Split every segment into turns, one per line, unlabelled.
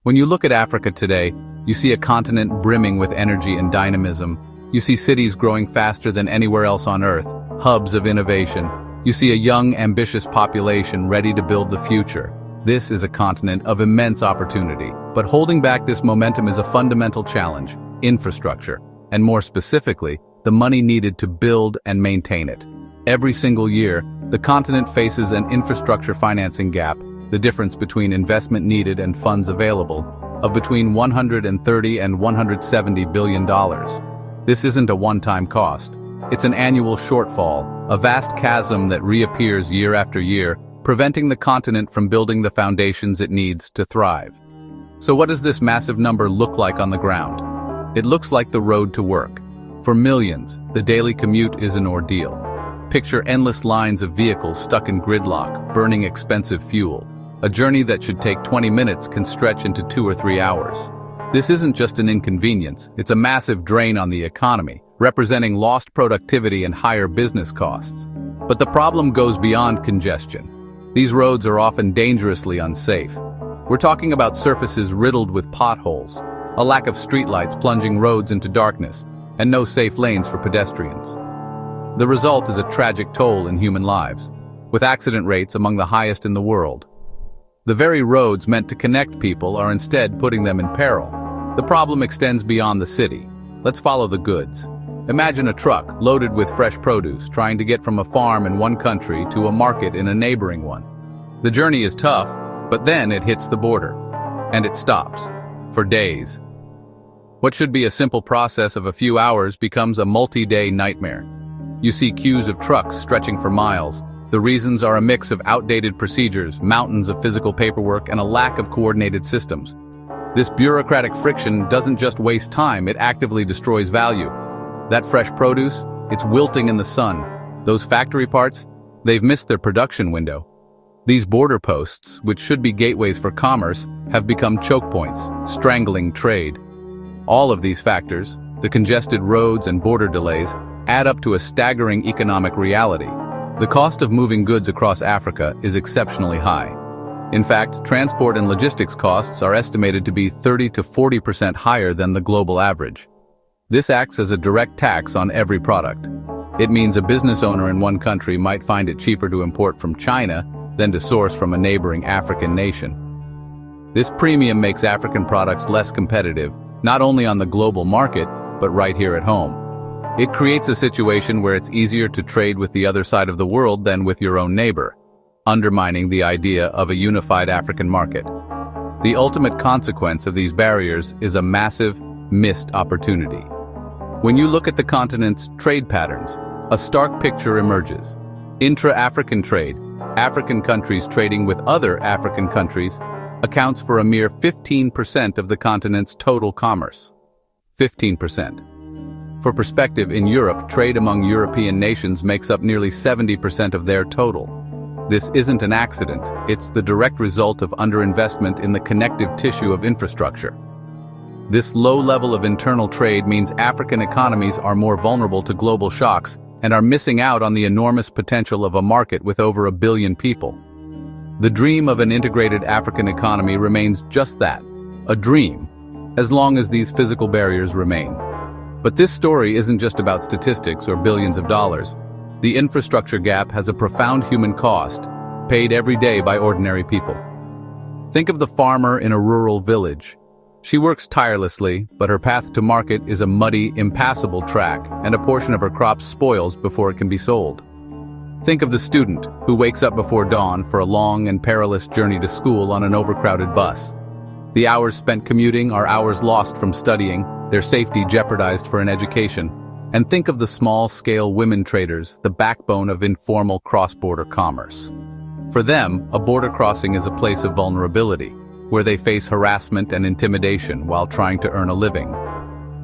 When you look at Africa today, you see a continent brimming with energy and dynamism. You see cities growing faster than anywhere else on Earth, hubs of innovation. You see a young, ambitious population ready to build the future. This is a continent of immense opportunity. But holding back this momentum is a fundamental challenge: infrastructure, and more specifically, the money needed to build and maintain it. Every single year, the continent faces an infrastructure financing gap, the difference between investment needed and funds available, of between $130 and $170 billion. This isn't a one-time cost. It's an annual shortfall, a vast chasm that reappears year after year, preventing the continent from building the foundations it needs to thrive. So what does this massive number look like on the ground? It looks like the road to work. For millions, the daily commute is an ordeal. Picture endless lines of vehicles stuck in gridlock, burning expensive fuel. A journey that should take 20 minutes can stretch into 2 or 3 hours. This isn't just an inconvenience, it's a massive drain on the economy, representing lost productivity and higher business costs. But the problem goes beyond congestion. These roads are often dangerously unsafe. We're talking about surfaces riddled with potholes, a lack of streetlights plunging roads into darkness, and no safe lanes for pedestrians. The result is a tragic toll in human lives, with accident rates among the highest in the world. The very roads meant to connect people are instead putting them in peril. The problem extends beyond the city. Let's follow the goods. Imagine a truck loaded with fresh produce trying to get from a farm in one country to a market in a neighboring one. The journey is tough, but then it hits the border, and it stops, for days. What should be a simple process of a few hours becomes a multi-day nightmare. You see queues of trucks stretching for miles. The reasons are a mix of outdated procedures, mountains of physical paperwork, and a lack of coordinated systems. This bureaucratic friction doesn't just waste time, it actively destroys value. That fresh produce, it's wilting in the sun. Those factory parts, they've missed their production window. These border posts, which should be gateways for commerce, have become choke points, strangling trade. All of these factors, the congested roads and border delays, add up to a staggering economic reality. The cost of moving goods across Africa is exceptionally high. In fact, transport and logistics costs are estimated to be 30 to 40% higher than the global average. This acts as a direct tax on every product. It means a business owner in one country might find it cheaper to import from China than to source from a neighboring African nation. This premium makes African products less competitive, not only on the global market, but right here at home. It creates a situation where it's easier to trade with the other side of the world than with your own neighbor, undermining the idea of a unified African market. The ultimate consequence of these barriers is a massive, missed opportunity. When you look at the continent's trade patterns, a stark picture emerges. Intra-African trade, African countries trading with other African countries, accounts for a mere 15% of the continent's total commerce. 15%. For perspective, in Europe, trade among European nations makes up nearly 70% of their total. This isn't an accident, it's the direct result of underinvestment in the connective tissue of infrastructure. This low level of internal trade means African economies are more vulnerable to global shocks and are missing out on the enormous potential of a market with over 1 billion people. The dream of an integrated African economy remains just that, a dream, as long as these physical barriers remain. But this story isn't just about statistics or billions of dollars. The infrastructure gap has a profound human cost, paid every day by ordinary people. Think of the farmer in a rural village. She works tirelessly, but her path to market is a muddy, impassable track, and a portion of her crop spoils before it can be sold. Think of the student who wakes up before dawn for a long and perilous journey to school on an overcrowded bus. The hours spent commuting are hours lost from studying, their safety jeopardized for an education. And think of the small-scale women traders, the backbone of informal cross-border commerce. For them, a border crossing is a place of vulnerability, where they face harassment and intimidation while trying to earn a living.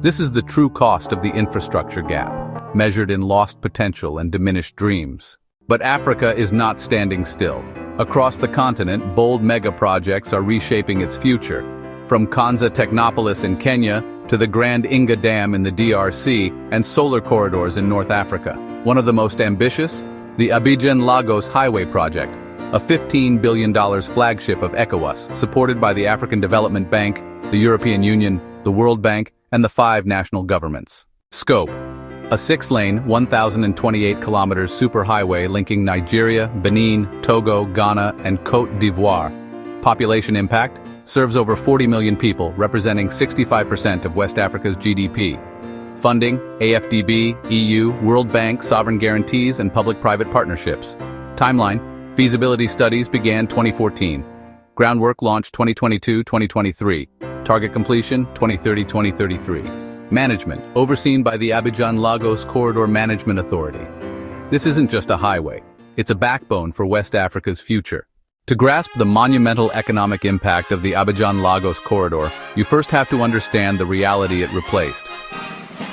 This is the true cost of the infrastructure gap, measured in lost potential and diminished dreams. But Africa is not standing still. Across the continent, bold mega-projects are reshaping its future. From Kanza Technopolis in Kenya to the Grand Inga Dam in the DRC and solar corridors in North Africa. One of the most ambitious, the Abidjan-Lagos Highway project, a $15 billion flagship of ECOWAS, supported by the African Development Bank, the European Union, the World Bank, and the 5 national governments. Scope: a 6-lane, 1,028-kilometer superhighway linking Nigeria, Benin, Togo, Ghana, and Côte d'Ivoire. Population impact: serves over 40 million people, representing 65% of West Africa's GDP. Funding: AFDB, EU, World Bank, sovereign guarantees, and public-private partnerships. Timeline: feasibility studies began 2014. Groundwork launched 2022-2023. Target completion 2030-2033. Management, overseen by the Abidjan Lagos Corridor Management Authority. This isn't just a highway, it's a backbone for West Africa's future. To grasp the monumental economic impact of the Abidjan Lagos Corridor, you first have to understand the reality it replaced.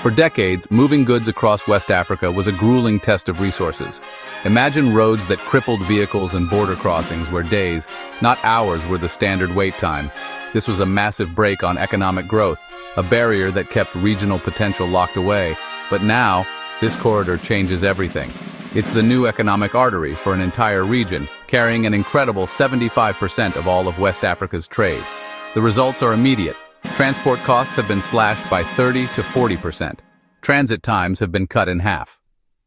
For decades, moving goods across West Africa was a grueling test of resources. Imagine roads that crippled vehicles and border crossings where days, not hours, were the standard wait time. This was a massive brake on economic growth, a barrier that kept regional potential locked away. But now, this corridor changes everything. It's the new economic artery for an entire region, carrying an incredible 75% of all of West Africa's trade. The results are immediate. Transport costs have been slashed by 30 to 40%. Transit times have been cut in half.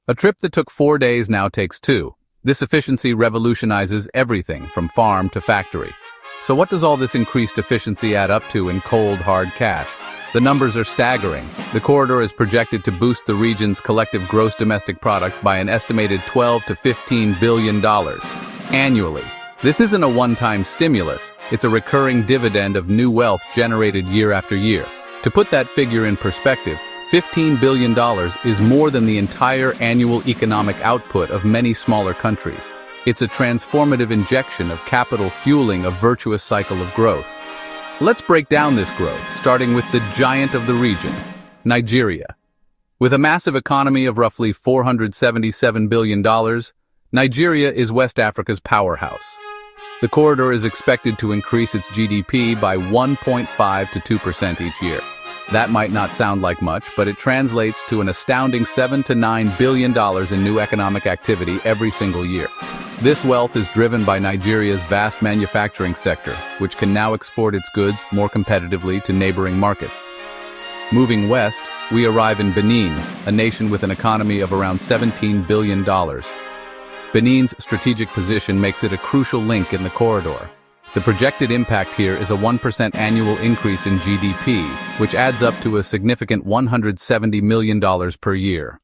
A trip that took 4 days now takes 2. This efficiency revolutionizes everything from farm to factory. So what does all this increased efficiency add up to in cold, hard cash? The numbers are staggering. The corridor is projected to boost the region's collective gross domestic product by an estimated $12 to $15 billion annually. This isn't a one-time stimulus, it's a recurring dividend of new wealth generated year after year. To put that figure in perspective, $15 billion is more than the entire annual economic output of many smaller countries. It's a transformative injection of capital fueling a virtuous cycle of growth. Let's break down this growth, starting with the giant of the region, Nigeria. With a massive economy of roughly $477 billion, Nigeria is West Africa's powerhouse. The corridor is expected to increase its GDP by 1.5 to 2% each year. That might not sound like much, but it translates to an astounding $7 to $9 billion in new economic activity every single year. This wealth is driven by Nigeria's vast manufacturing sector, which can now export its goods more competitively to neighboring markets. Moving west, we arrive in Benin, a nation with an economy of around $17 billion. Benin's strategic position makes it a crucial link in the corridor. The projected impact here is a 1% annual increase in GDP, which adds up to a significant $170 million per year.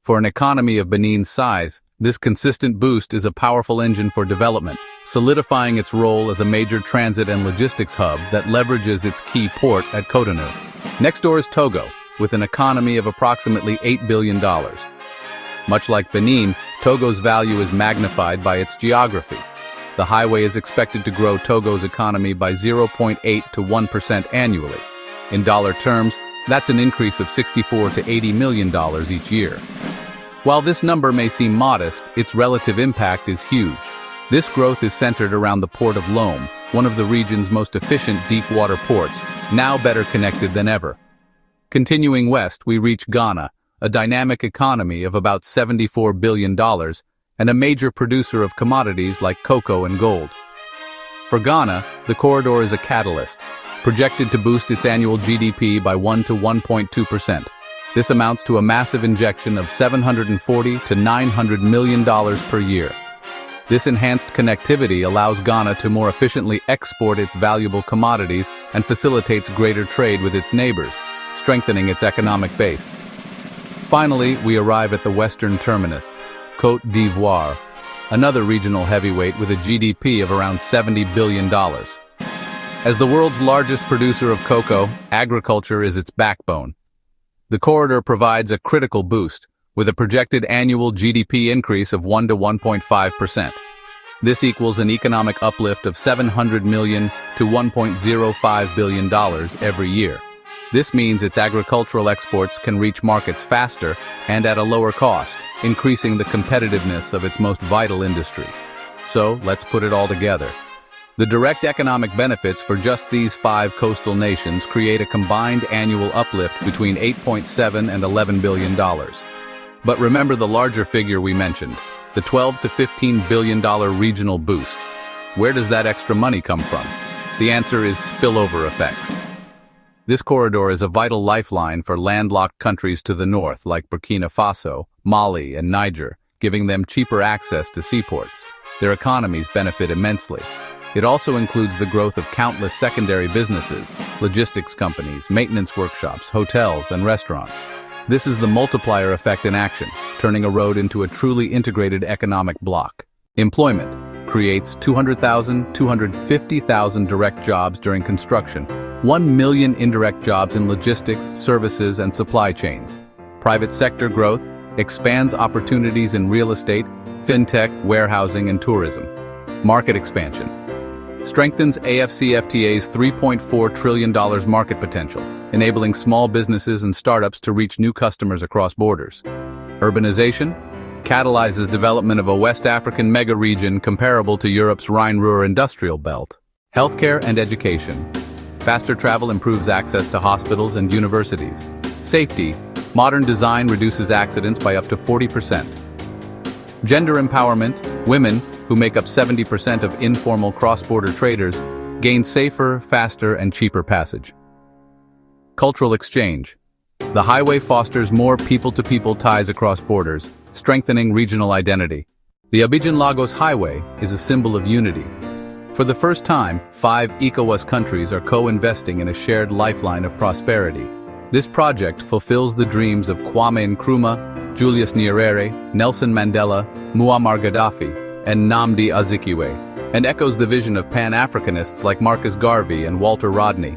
For an economy of Benin's size, this consistent boost is a powerful engine for development, solidifying its role as a major transit and logistics hub that leverages its key port at Cotonou. Next door is Togo, with an economy of approximately $8 billion. Much like Benin, Togo's value is magnified by its geography. The highway is expected to grow Togo's economy by 0.8 to 1% annually. In dollar terms, that's an increase of $64 to $80 million each year. While this number may seem modest, its relative impact is huge. This growth is centered around the port of Lome, one of the region's most efficient deep-water ports, now better connected than ever. Continuing west, we reach Ghana, a dynamic economy of about $74 billion, and a major producer of commodities like cocoa and gold. For Ghana, the corridor is a catalyst, projected to boost its annual GDP by 1 to 1.2%. This amounts to a massive injection of $740 to $900 million per year. This enhanced connectivity allows Ghana to more efficiently export its valuable commodities and facilitates greater trade with its neighbors, strengthening its economic base. Finally, we arrive at the western terminus, Côte d'Ivoire, another regional heavyweight with a GDP of around $70 billion. As the world's largest producer of cocoa, agriculture is its backbone. The corridor provides a critical boost, with a projected annual GDP increase of 1 to 1.5%. This equals an economic uplift of $700 million to $1.05 billion every year. This means its agricultural exports can reach markets faster and at a lower cost, increasing the competitiveness of its most vital industry. So, let's put it all together. The direct economic benefits for just these 5 coastal nations create a combined annual uplift between $8.7 and $11 billion. But remember the larger figure we mentioned. the $12 to $15 billion regional boost. Where does that extra money come from? The answer is spillover effects. This corridor is a vital lifeline for landlocked countries to the north, like Burkina Faso, Mali, and Niger, giving them cheaper access to seaports. Their economies benefit immensely. It also includes the growth of countless secondary businesses, logistics companies, maintenance workshops, hotels, and restaurants. This is the multiplier effect in action, turning a road into a truly integrated economic bloc. Employment creates 200,000, 250,000 direct jobs during construction, 1 million indirect jobs in logistics, services, and supply chains. Private sector growth expands opportunities in real estate, fintech, warehousing, and tourism. Market expansion strengthens AFCFTA's $3.4 trillion market potential, enabling small businesses and startups to reach new customers across borders. Urbanization catalyzes development of a West African mega-region comparable to Europe's Rhine-Ruhr industrial belt. Healthcare and education. Faster travel improves access to hospitals and universities. Safety. Modern design reduces accidents by up to 40%. Gender empowerment. Women, who make up 70% of informal cross-border traders, gain safer, faster, and cheaper passage. Cultural exchange. The highway fosters more people-to-people ties across borders, strengthening regional identity. The Abidjan-Lagos Highway is a symbol of unity. For the first time, 5 ECOWAS countries are co-investing in a shared lifeline of prosperity. This project fulfills the dreams of Kwame Nkrumah, Julius Nyerere, Nelson Mandela, Muammar Gaddafi, and Nnamdi Azikiwe, and echoes the vision of Pan-Africanists like Marcus Garvey and Walter Rodney.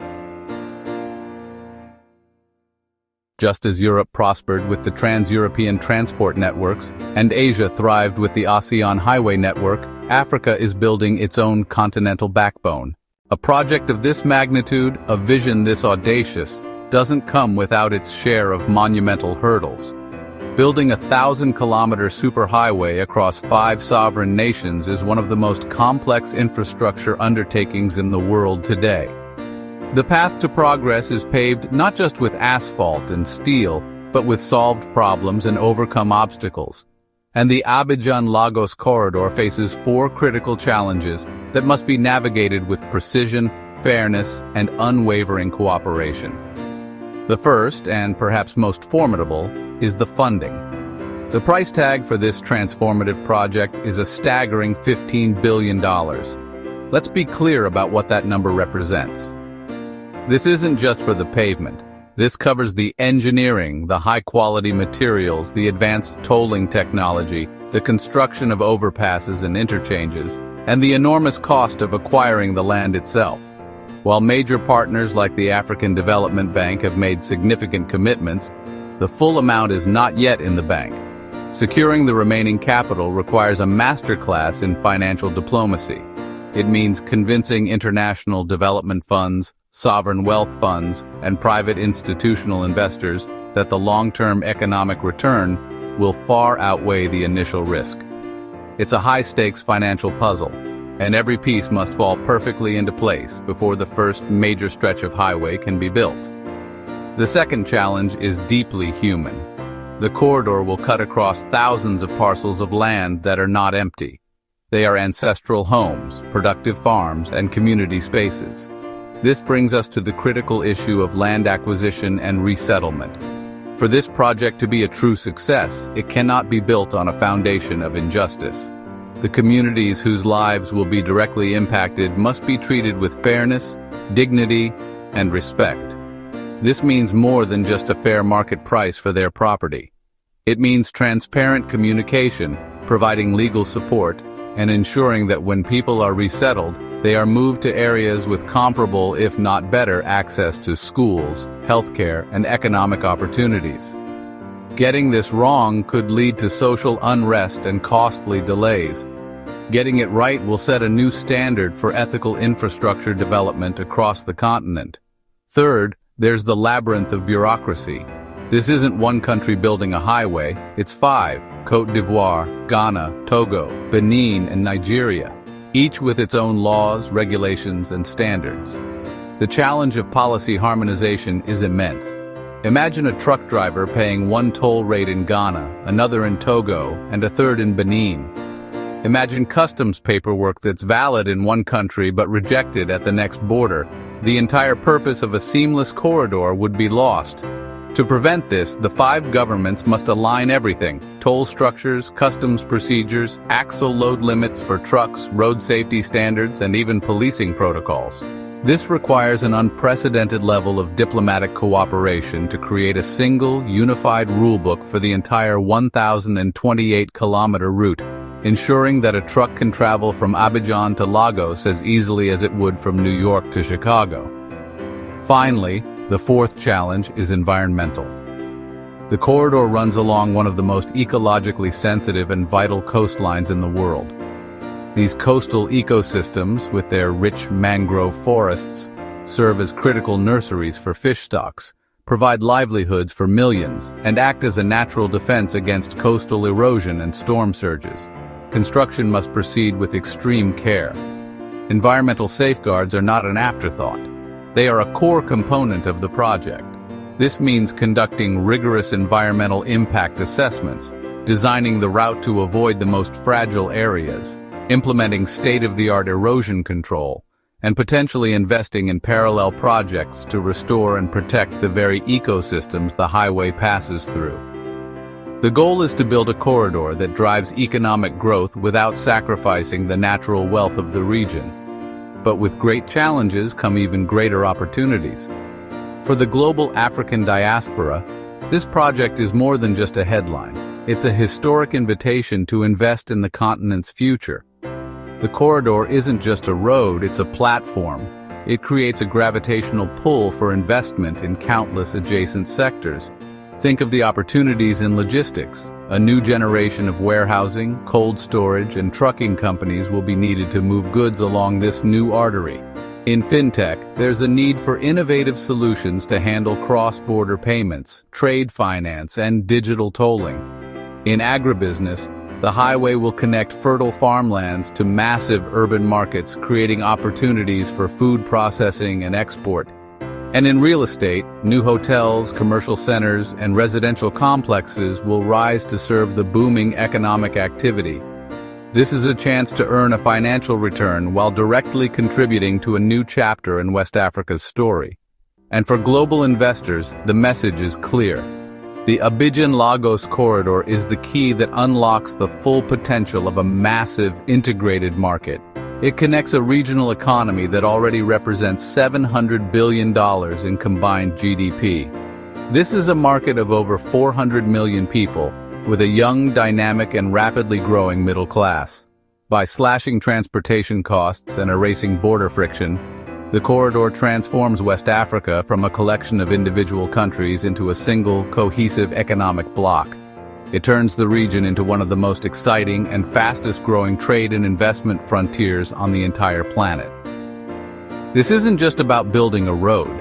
Just as Europe prospered with the trans-European transport networks, and Asia thrived with the ASEAN highway network, Africa is building its own continental backbone. A project of this magnitude, a vision this audacious, doesn't come without its share of monumental hurdles. Building a 1,000-kilometer superhighway across 5 sovereign nations is one of the most complex infrastructure undertakings in the world today. The path to progress is paved not just with asphalt and steel, but with solved problems and overcome obstacles. And the Abidjan-Lagos corridor faces 4 critical challenges that must be navigated with precision, fairness, and unwavering cooperation. The first, and perhaps most formidable, is the funding. The price tag for this transformative project is a staggering $15 billion. Let's be clear about what that number represents. This isn't just for the pavement. This covers the engineering, the high-quality materials, the advanced tolling technology, the construction of overpasses and interchanges, and the enormous cost of acquiring the land itself. While major partners like the African Development Bank have made significant commitments, the full amount is not yet in the bank. Securing the remaining capital requires a masterclass in financial diplomacy. It means convincing international development funds, sovereign wealth funds, and private institutional investors that the long-term economic return will far outweigh the initial risk. It's a high-stakes financial puzzle, and every piece must fall perfectly into place before the first major stretch of highway can be built. The second challenge is deeply human. The corridor will cut across thousands of parcels of land that are not empty. They are ancestral homes, productive farms, and community spaces. This brings us to the critical issue of land acquisition and resettlement. For this project to be a true success, it cannot be built on a foundation of injustice. The communities whose lives will be directly impacted must be treated with fairness, dignity, and respect. This means more than just a fair market price for their property. It means transparent communication, providing legal support, and ensuring that when people are resettled, they are moved to areas with comparable, if not better, access to schools, healthcare, and economic opportunities. Getting this wrong could lead to social unrest and costly delays. Getting it right will set a new standard for ethical infrastructure development across the continent. Third, there's the labyrinth of bureaucracy. This isn't one country building a highway, it's 5, Côte d'Ivoire, Ghana, Togo, Benin, and Nigeria, each with its own laws, regulations, and standards. The challenge of policy harmonization is immense. Imagine a truck driver paying one toll rate in Ghana, another in Togo, and a third in Benin. Imagine customs paperwork that's valid in one country but rejected at the next border. The entire purpose of a seamless corridor would be lost. To prevent this, the 5 governments must align everything: toll structures, customs procedures, axle load limits for trucks, road safety standards, and even policing protocols. This requires an unprecedented level of diplomatic cooperation to create a single, unified rulebook for the entire 1,028-kilometer route, ensuring that a truck can travel from Abidjan to Lagos as easily as it would from New York to Chicago. Finally, the 4th challenge is environmental. The corridor runs along one of the most ecologically sensitive and vital coastlines in the world. These coastal ecosystems, with their rich mangrove forests, serve as critical nurseries for fish stocks, provide livelihoods for millions, and act as a natural defense against coastal erosion and storm surges. Construction must proceed with extreme care. Environmental safeguards are not an afterthought. They are a core component of the project. This means conducting rigorous environmental impact assessments, designing the route to avoid the most fragile areas, implementing state-of-the-art erosion control, and potentially investing in parallel projects to restore and protect the very ecosystems the highway passes through. The goal is to build a corridor that drives economic growth without sacrificing the natural wealth of the region. But with great challenges come even greater opportunities. For the global African diaspora, this project is more than just a headline. It's a historic invitation to invest in the continent's future. The corridor isn't just a road, it's a platform. It creates a gravitational pull for investment in countless adjacent sectors. Think of the opportunities in logistics. A new generation of warehousing, cold storage, and trucking companies will be needed to move goods along this new artery. In fintech, there's a need for innovative solutions to handle cross-border payments, trade finance, and digital tolling. In agribusiness, the highway will connect fertile farmlands to massive urban markets, creating opportunities for food processing and export. And in real estate, new hotels, commercial centers, and residential complexes will rise to serve the booming economic activity. This is a chance to earn a financial return while directly contributing to a new chapter in West Africa's story. And for global investors, the message is clear. The Abidjan-Lagos corridor is the key that unlocks the full potential of a massive, integrated market. It connects a regional economy that already represents $700 billion in combined GDP. This is a market of over 400 million people, with a young, dynamic, and rapidly growing middle class. By slashing transportation costs and erasing border friction, the corridor transforms West Africa from a collection of individual countries into a single, cohesive economic bloc. It turns the region into one of the most exciting and fastest-growing trade and investment frontiers on the entire planet. This isn't just about building a road.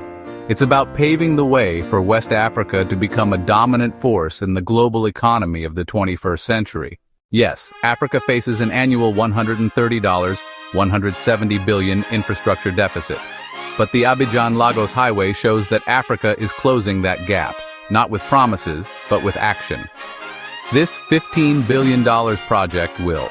It's about paving the way for West Africa to become a dominant force in the global economy of the 21st century. Yes, Africa faces an annual $170 billion infrastructure deficit. But the Abidjan-Lagos highway shows that Africa is closing that gap, not with promises, but with action. This $15 billion project will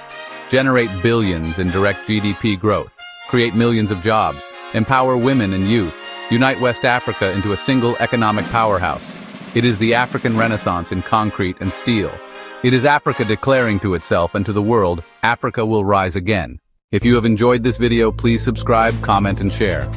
generate billions in direct GDP growth, create millions of jobs, empower women and youth, unite West Africa into a single economic powerhouse. It is the African Renaissance in concrete and steel. It is Africa declaring to itself and to the world, Africa will rise again. If you have enjoyed this video, please subscribe, comment, and share.